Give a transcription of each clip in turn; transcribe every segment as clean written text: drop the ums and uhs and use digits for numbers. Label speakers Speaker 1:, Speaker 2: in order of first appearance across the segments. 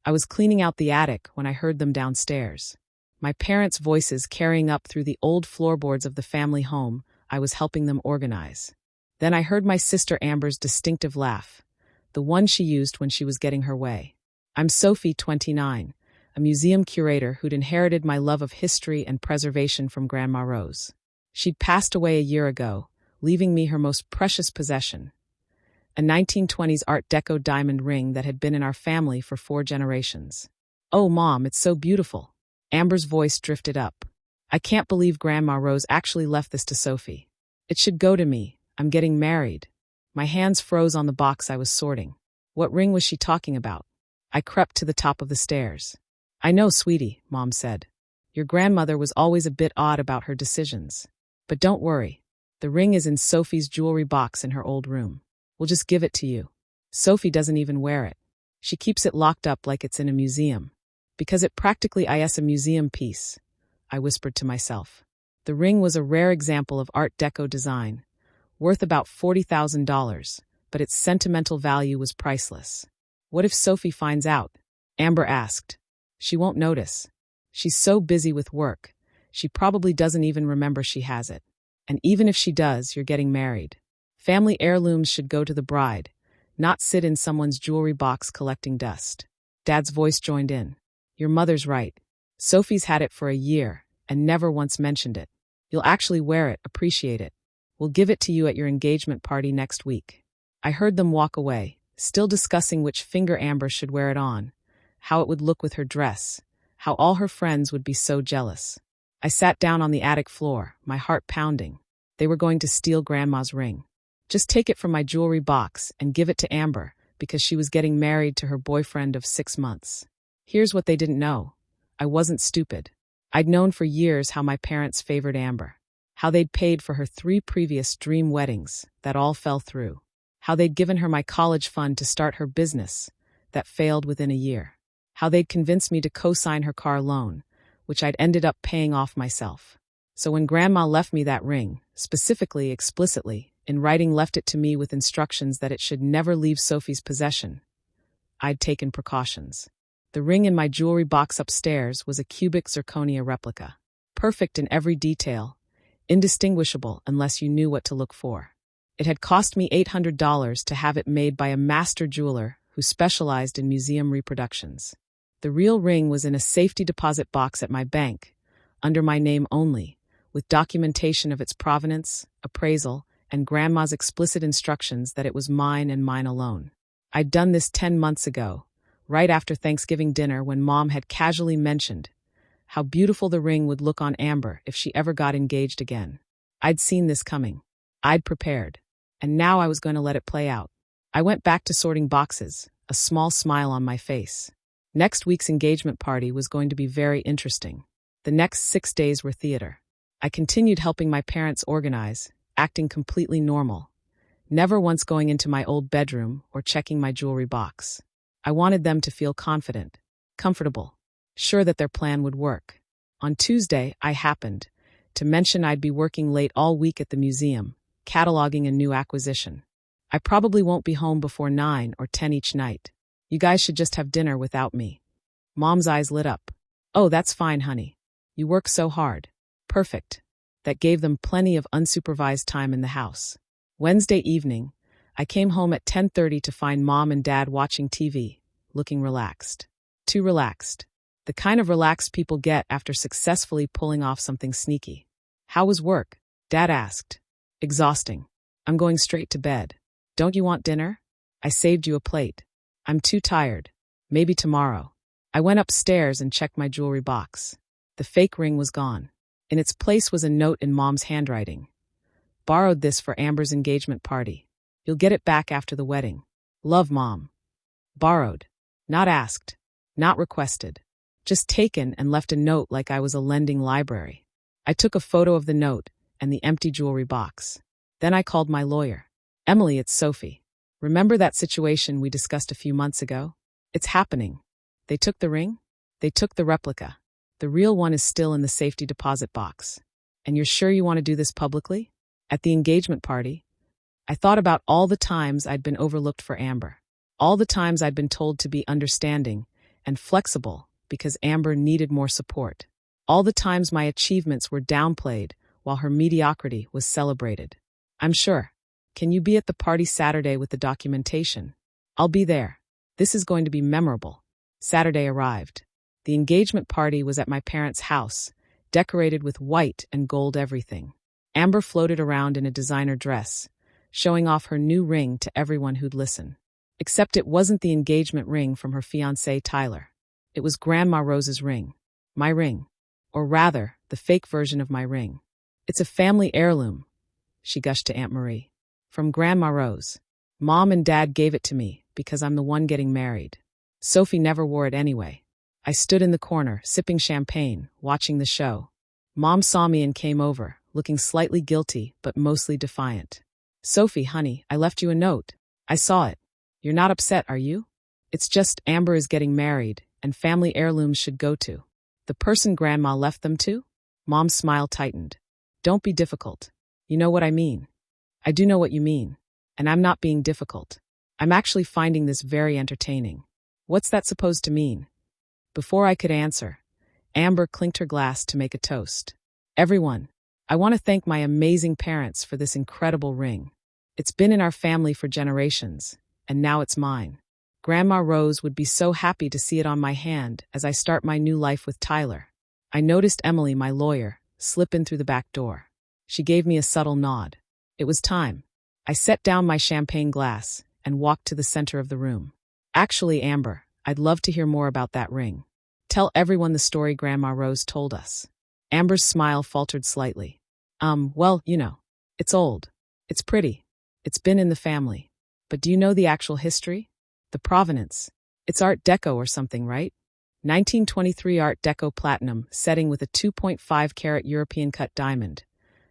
Speaker 1: I was cleaning out the attic when I heard them downstairs. My parents' voices carrying up through the old floorboards of the family home I was helping them organize. Then I heard my sister Amber's distinctive laugh, the one she used when she was getting her way. I'm Sophie, 29, a museum curator who'd inherited my love of history and preservation from Grandma Rose. She'd passed away a year ago, leaving me her most precious possession, a 1920s Art Deco diamond ring that had been in our family for 4 generations. "Oh, Mom, it's so beautiful." Amber's voice drifted up. "I can't believe Grandma Rose actually left this to Sophie. It should go to me. I'm getting married." My hands froze on the box I was sorting. What ring was she talking about? I crept to the top of the stairs. "I know, sweetie," Mom said. "Your grandmother was always a bit odd about her decisions. But don't worry. The ring is in Sophie's jewelry box in her old room. We'll just give it to you. Sophie doesn't even wear it. She keeps it locked up like it's in a museum. Because it practically is a museum piece," I whispered to myself. The ring was a rare example of Art Deco design, worth about $40,000, but its sentimental value was priceless. "What if Sophie finds out?" Amber asked. "She won't notice. She's so busy with work, she probably doesn't even remember she has it. And even if she does, you're getting married. Family heirlooms should go to the bride, not sit in someone's jewelry box collecting dust." Dad's voice joined in. "Your mother's right. Sophie's had it for a year and never once mentioned it. You'll actually wear it, appreciate it. We'll give it to you at your engagement party next week." I heard them walk away, still discussing which finger Amber should wear it on, how it would look with her dress, how all her friends would be so jealous. I sat down on the attic floor, my heart pounding. They were going to steal Grandma's ring. Just take it from my jewelry box and give it to Amber because she was getting married to her boyfriend of 6 months. Here's what they didn't know. I wasn't stupid. I'd known for years how my parents favored Amber, how they'd paid for her 3 previous dream weddings that all fell through, how they'd given her my college fund to start her business that failed within a year, how they'd convinced me to co-sign her car loan, which I'd ended up paying off myself. So when Grandma left me that ring, specifically, explicitly, in writing left it to me with instructions that it should never leave Sophie's possession, I'd taken precautions. The ring in my jewelry box upstairs was a cubic zirconia replica, perfect in every detail, indistinguishable unless you knew what to look for. It had cost me $800 to have it made by a master jeweler who specialized in museum reproductions. The real ring was in a safety deposit box at my bank, under my name only, with documentation of its provenance, appraisal, and Grandma's explicit instructions that it was mine and mine alone. I'd done this 10 months ago, right after Thanksgiving dinner when Mom had casually mentioned how beautiful the ring would look on Amber if she ever got engaged again. I'd seen this coming. I'd prepared. And now I was going to let it play out. I went back to sorting boxes, a small smile on my face. Next week's engagement party was going to be very interesting. The next 6 days were theater. I continued helping my parents organize, acting completely normal, never once going into my old bedroom or checking my jewelry box. I wanted them to feel confident, comfortable, sure that their plan would work. On Tuesday, I happened to mention I'd be working late all week at the museum, cataloging a new acquisition. "I probably won't be home before 9 or 10 each night. You guys should just have dinner without me." Mom's eyes lit up. "Oh, that's fine, honey. You work so hard." Perfect. That gave them plenty of unsupervised time in the house. Wednesday evening, I came home at 10:30 to find Mom and Dad watching TV, looking relaxed. Too relaxed. The kind of relaxed people get after successfully pulling off something sneaky. "How was work?" Dad asked. "Exhausting. I'm going straight to bed. Don't you want dinner? I saved you a plate." "I'm too tired. Maybe tomorrow." I went upstairs and checked my jewelry box. The fake ring was gone. In its place was a note in Mom's handwriting. "Borrowed this for Amber's engagement party. You'll get it back after the wedding. Love, Mom." Borrowed. Not asked. Not requested. Just taken and left a note like I was a lending library. I took a photo of the note and the empty jewelry box. Then I called my lawyer. "Emily, it's Sophie. Remember that situation we discussed a few months ago? It's happening. They took the ring? They took the replica. The real one is still in the safety deposit box. And you're sure you want to do this publicly? At the engagement party?" I thought about all the times I'd been overlooked for Amber. All the times I'd been told to be understanding and flexible because Amber needed more support. All the times my achievements were downplayed while her mediocrity was celebrated. I'm sure. Can you be at the party Saturday with the documentation? I'll be there. This is going to be memorable. Saturday arrived. The engagement party was at my parents' house, decorated with white and gold everything. Amber floated around in a designer dress, showing off her new ring to everyone who'd listen. Except it wasn't the engagement ring from her fiancé Tyler. It was Grandma Rose's ring. My ring. Or rather, the fake version of my ring. It's a family heirloom, she gushed to Aunt Marie. From Grandma Rose. Mom and Dad gave it to me because I'm the one getting married. Sophie never wore it anyway. I stood in the corner, sipping champagne, watching the show. Mom saw me and came over, looking slightly guilty but mostly defiant. Sophie, honey, I left you a note. I saw it. You're not upset, are you? It's just Amber is getting married, and family heirlooms should go to the person Grandma left them to? Mom's smile tightened. Don't be difficult. You know what I mean. I do know what you mean. And I'm not being difficult. I'm actually finding this very entertaining. What's that supposed to mean? Before I could answer, Amber clinked her glass to make a toast. Everyone, I want to thank my amazing parents for this incredible ring. It's been in our family for generations, and now it's mine. Grandma Rose would be so happy to see it on my hand as I start my new life with Tyler. I noticed Emily, my lawyer, slip in through the back door. She gave me a subtle nod. It was time. I set down my champagne glass and walked to the center of the room. Actually, Amber, I'd love to hear more about that ring. Tell everyone the story Grandma Rose told us. Amber's smile faltered slightly. Well, you know, it's old. It's pretty. It's been in the family. But do you know the actual history? The provenance. It's Art Deco or something, right? 1923 Art Deco platinum setting with a 2.5-carat European cut diamond,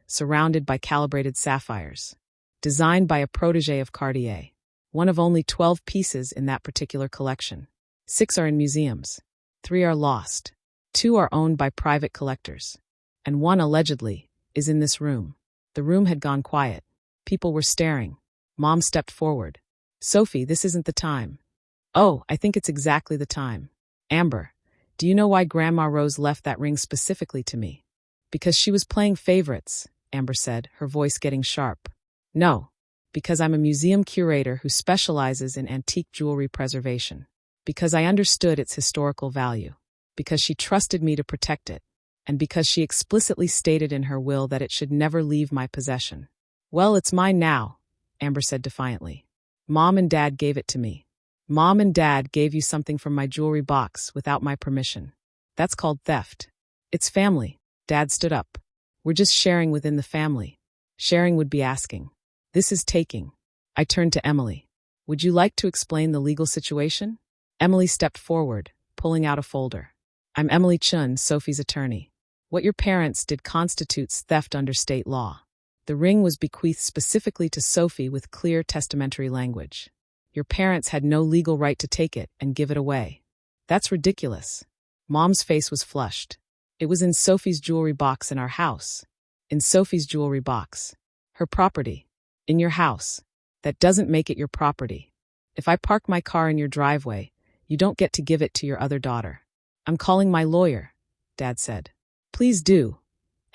Speaker 1: surrounded by calibrated sapphires. Designed by a protégé of Cartier. One of only 12 pieces in that particular collection. 6 are in museums. 3 are lost. 2 are owned by private collectors. And 1, allegedly, is in this room. The room had gone quiet. People were staring. Mom stepped forward. Sophie, this isn't the time. Oh, I think it's exactly the time. Amber, do you know why Grandma Rose left that ring specifically to me? Because she was playing favorites, Amber said, her voice getting sharp. No, because I'm a museum curator who specializes in antique jewelry preservation. Because I understood its historical value. Because she trusted me to protect it. And because she explicitly stated in her will that it should never leave my possession. Well, it's mine now, Amber said defiantly. Mom and Dad gave it to me. Mom and Dad gave you something from my jewelry box without my permission. That's called theft. It's family. Dad stood up. We're just sharing within the family. Sharing would be asking. This is taking. I turned to Emily. Would you like to explain the legal situation? Emily stepped forward, pulling out a folder. I'm Emily Chun, Sophie's attorney. What your parents did constitutes theft under state law. The ring was bequeathed specifically to Sophie with clear testamentary language. Your parents had no legal right to take it and give it away. That's ridiculous. Mom's face was flushed. It was in Sophie's jewelry box in our house. In Sophie's jewelry box. Her property. In your house. That doesn't make it your property. If I park my car in your driveway, you don't get to give it to your other daughter. I'm calling my lawyer, Dad said. Please do,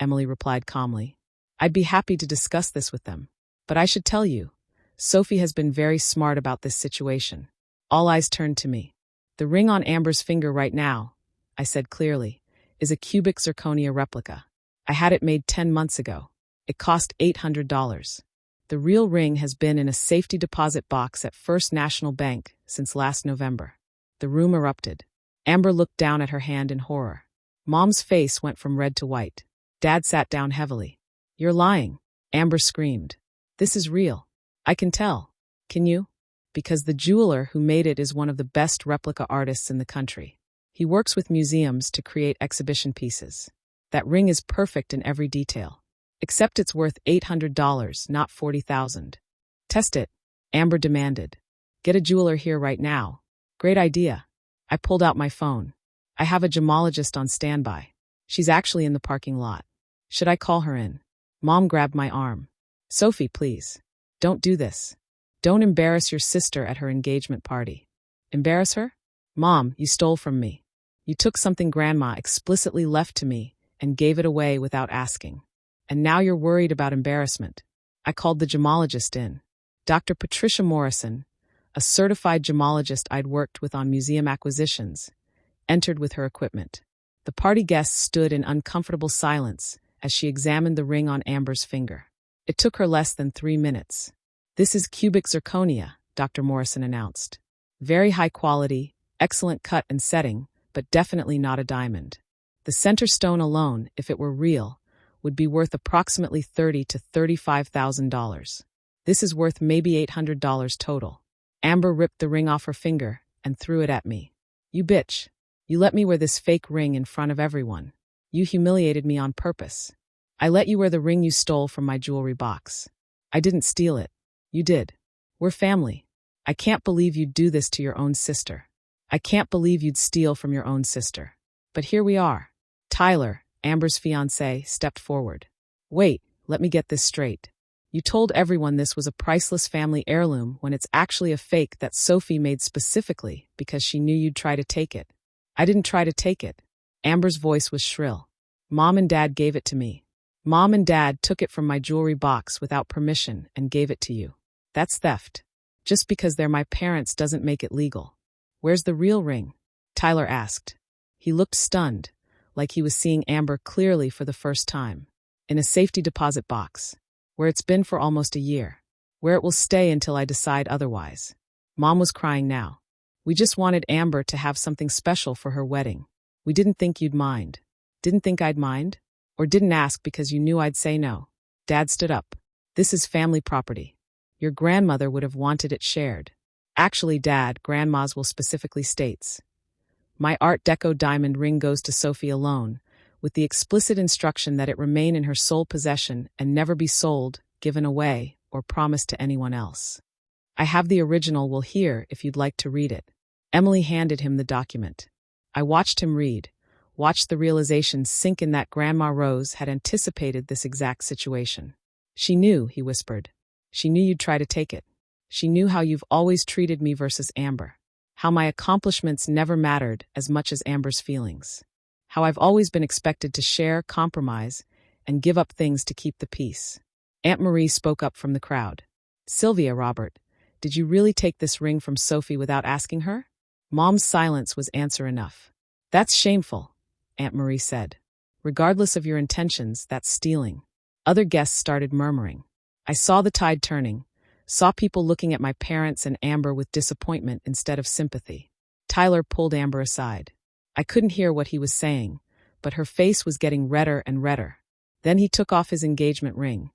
Speaker 1: Emily replied calmly. I'd be happy to discuss this with them. But I should tell you, Sophie has been very smart about this situation. All eyes turned to me. The ring on Amber's finger right now, I said clearly, is a cubic zirconia replica. I had it made 10 months ago. It cost $800. The real ring has been in a safety deposit box at First National Bank since last November. The room erupted. Amber looked down at her hand in horror. Mom's face went from red to white. Dad sat down heavily. You're lying, Amber screamed. This is real. I can tell. Can you? Because the jeweler who made it is one of the best replica artists in the country. He works with museums to create exhibition pieces. That ring is perfect in every detail. Except it's worth $800, not $40,000. Test it, Amber demanded. Get a jeweler here right now. Great idea. I pulled out my phone. I have a gemologist on standby. She's actually in the parking lot. Should I call her in? Mom grabbed my arm. Sophie, please. Don't do this. Don't embarrass your sister at her engagement party. Embarrass her? Mom, you stole from me. You took something Grandma explicitly left to me and gave it away without asking. And now you're worried about embarrassment. I called the gemologist in. Dr. Patricia Morrison, a certified gemologist I'd worked with on museum acquisitions, entered with her equipment. The party guests stood in uncomfortable silence as she examined the ring on Amber's finger. It took her less than 3 minutes. This is cubic zirconia, Dr. Morrison announced. Very high quality, excellent cut and setting, but definitely not a diamond. The center stone alone, if it were real, would be worth approximately $30,000 to $35,000. This is worth maybe $800 total. Amber ripped the ring off her finger and threw it at me. You bitch. You let me wear this fake ring in front of everyone. You humiliated me on purpose. I let you wear the ring you stole from my jewelry box. I didn't steal it. You did. We're family. I can't believe you'd do this to your own sister. I can't believe you'd steal from your own sister. But here we are. Tyler, Amber's fiancé, stepped forward. Wait, let me get this straight. You told everyone this was a priceless family heirloom when it's actually a fake that Sophie made specifically because she knew you'd try to take it. I didn't try to take it. Amber's voice was shrill. Mom and Dad gave it to me. Mom and Dad took it from my jewelry box without permission and gave it to you. That's theft. Just because they're my parents doesn't make it legal. Where's the real ring? Tyler asked. He looked stunned, like he was seeing Amber clearly for the first time. In a safety deposit box, where it's been for almost a year, where it will stay until I decide otherwise. Mom was crying now. We just wanted Amber to have something special for her wedding. We didn't think you'd mind. Didn't think I'd mind? Or didn't ask because you knew I'd say no? Dad stood up. This is family property. Your grandmother would have wanted it shared. Actually, Dad, Grandma's will specifically states. My Art Deco diamond ring goes to Sophie alone, with the explicit instruction that it remain in her sole possession and never be sold, given away, or promised to anyone else. I have the original will here if you'd like to read it. Emily handed him the document. I watched him read, watched the realization sink in that Grandma Rose had anticipated this exact situation. She knew, he whispered. She knew you'd try to take it. She knew how you've always treated me versus Amber. How my accomplishments never mattered as much as Amber's feelings. How I've always been expected to share, compromise, and give up things to keep the peace. Aunt Marie spoke up from the crowd. Sylvia, Robert, did you really take this ring from Sophie without asking her? Mom's silence was answer enough. That's shameful, Aunt Marie said. Regardless of your intentions, that's stealing. Other guests started murmuring. I saw the tide turning, saw people looking at my parents and Amber with disappointment instead of sympathy. Tyler pulled Amber aside. I couldn't hear what he was saying, but her face was getting redder and redder. Then he took off his engagement ring,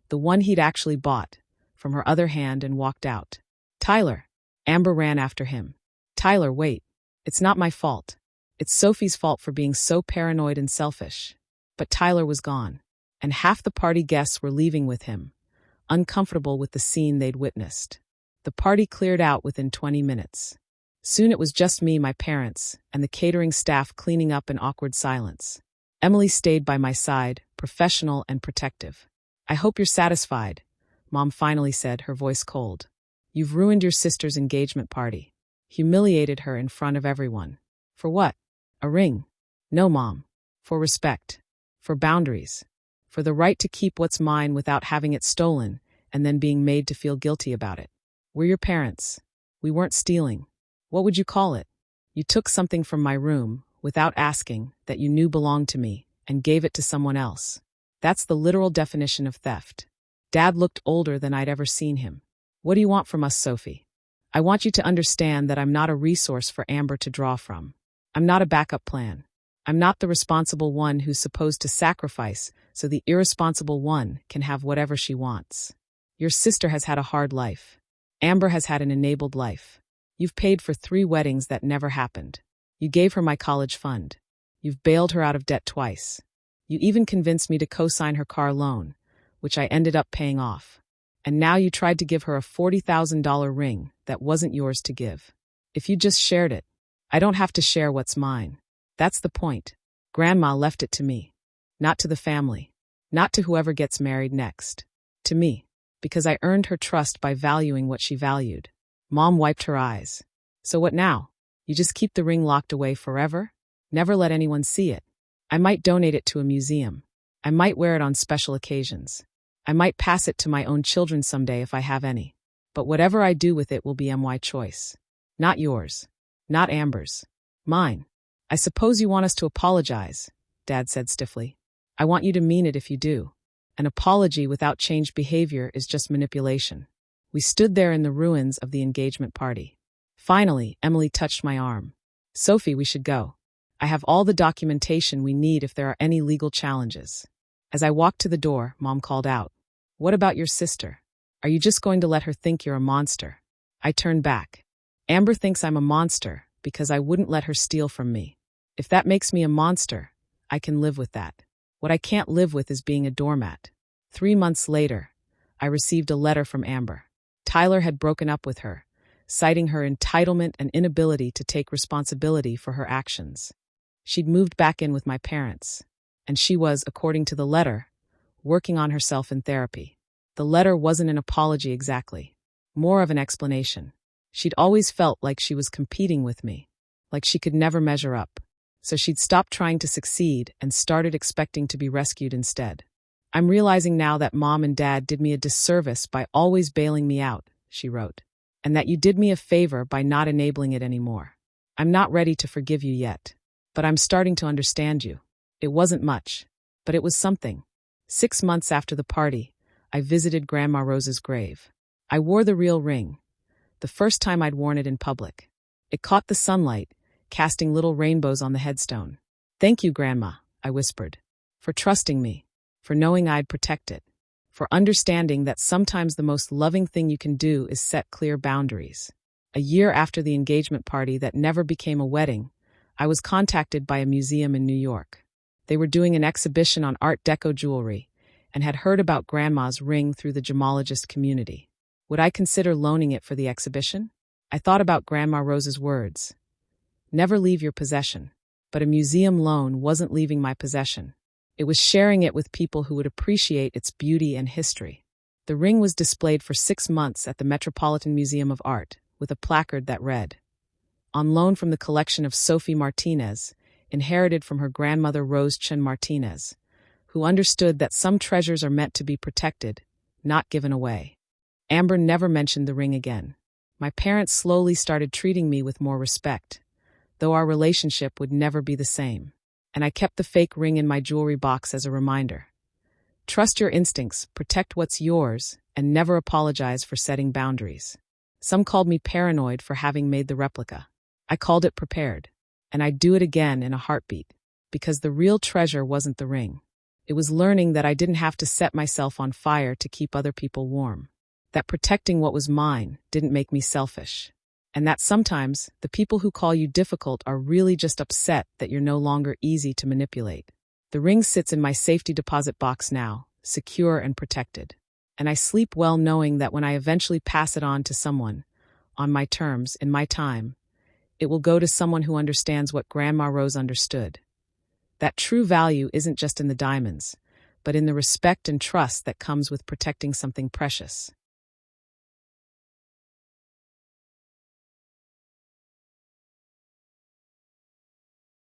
Speaker 1: the one he'd actually bought, from her other hand and walked out. Tyler! Amber ran after him. Tyler, wait. It's not my fault. It's Sophie's fault for being so paranoid and selfish. But Tyler was gone, and half the party guests were leaving with him, uncomfortable with the scene they'd witnessed. The party cleared out within 20 minutes. Soon it was just me, my parents, and the catering staff cleaning up in awkward silence. Emily stayed by my side, professional and protective. I hope you're satisfied, Mom finally said, her voice cold. You've ruined your sister's engagement party. Humiliated her in front of everyone. For what? A ring? No, Mom. For respect. For boundaries. For the right to keep what's mine without having it stolen and then being made to feel guilty about it. We're your parents. We weren't stealing. What would you call it? You took something from my room, without asking, that you knew belonged to me, and gave it to someone else. That's the literal definition of theft. Dad looked older than I'd ever seen him. What do you want from us, Sophie? I want you to understand that I'm not a resource for Amber to draw from. I'm not a backup plan. I'm not the responsible one who's supposed to sacrifice so the irresponsible one can have whatever she wants. Your sister has had a hard life. Amber has had an enabled life. You've paid for 3 weddings that never happened. You gave her my college fund. You've bailed her out of debt twice. You even convinced me to co-sign her car loan, which I ended up paying off. And now you tried to give her a $40,000 ring that wasn't yours to give. If you just shared it, I don't have to share what's mine. That's the point. Grandma left it to me. Not to the family. Not to whoever gets married next. To me. Because I earned her trust by valuing what she valued. Mom wiped her eyes. So what now? You just keep the ring locked away forever? Never let anyone see it? I might donate it to a museum. I might wear it on special occasions. I might pass it to my own children someday if I have any. But whatever I do with it will be my choice. Not yours. Not Amber's. Mine. I suppose you want us to apologize, Dad said stiffly. I want you to mean it if you do. An apology without changed behavior is just manipulation. We stood there in the ruins of the engagement party. Finally, Emily touched my arm. Sophie, we should go. I have all the documentation we need if there are any legal challenges. As I walked to the door, Mom called out, What about your sister? Are you just going to let her think you're a monster? I turned back. Amber thinks I'm a monster because I wouldn't let her steal from me. If that makes me a monster, I can live with that. What I can't live with is being a doormat. 3 months later, I received a letter from Amber. Tyler had broken up with her, citing her entitlement and inability to take responsibility for her actions. She'd moved back in with my parents, and she was, according to the letter, working on herself in therapy. The letter wasn't an apology exactly, more of an explanation. She'd always felt like she was competing with me, like she could never measure up. So she'd stopped trying to succeed and started expecting to be rescued instead. I'm realizing now that Mom and Dad did me a disservice by always bailing me out, she wrote, and that you did me a favor by not enabling it anymore. I'm not ready to forgive you yet, but I'm starting to understand you. It wasn't much, but it was something. 6 months after the party, I visited Grandma Rose's grave. I wore the real ring, the first time I'd worn it in public. It caught the sunlight, casting little rainbows on the headstone. Thank you, Grandma, I whispered, for trusting me, for knowing I'd protect it, for understanding that sometimes the most loving thing you can do is set clear boundaries. A year after the engagement party that never became a wedding, I was contacted by a museum in New York. They were doing an exhibition on Art Deco jewelry and had heard about Grandma's ring through the gemologist community. Would I consider loaning it for the exhibition? I thought about Grandma Rose's words. Never leave your possession. But a museum loan wasn't leaving my possession. It was sharing it with people who would appreciate its beauty and history. The ring was displayed for 6 months at the Metropolitan Museum of Art, with a placard that read, On loan from the collection of Sophie Martinez, inherited from her grandmother Rose Chen Martinez, who understood that some treasures are meant to be protected, not given away. Amber never mentioned the ring again. My parents slowly started treating me with more respect, though our relationship would never be the same. And I kept the fake ring in my jewelry box as a reminder. Trust your instincts, protect what's yours, and never apologize for setting boundaries. Some called me paranoid for having made the replica. I called it prepared. And I'd do it again in a heartbeat. Because the real treasure wasn't the ring. It was learning that I didn't have to set myself on fire to keep other people warm. That protecting what was mine didn't make me selfish. And that sometimes the people who call you difficult are really just upset that you're no longer easy to manipulate. The ring sits in my safety deposit box now, secure and protected. And I sleep well knowing that when I eventually pass it on to someone, on my terms, in my time, it will go to someone who understands what Grandma Rose understood. That true value isn't just in the diamonds, but in the respect and trust that comes with protecting something precious.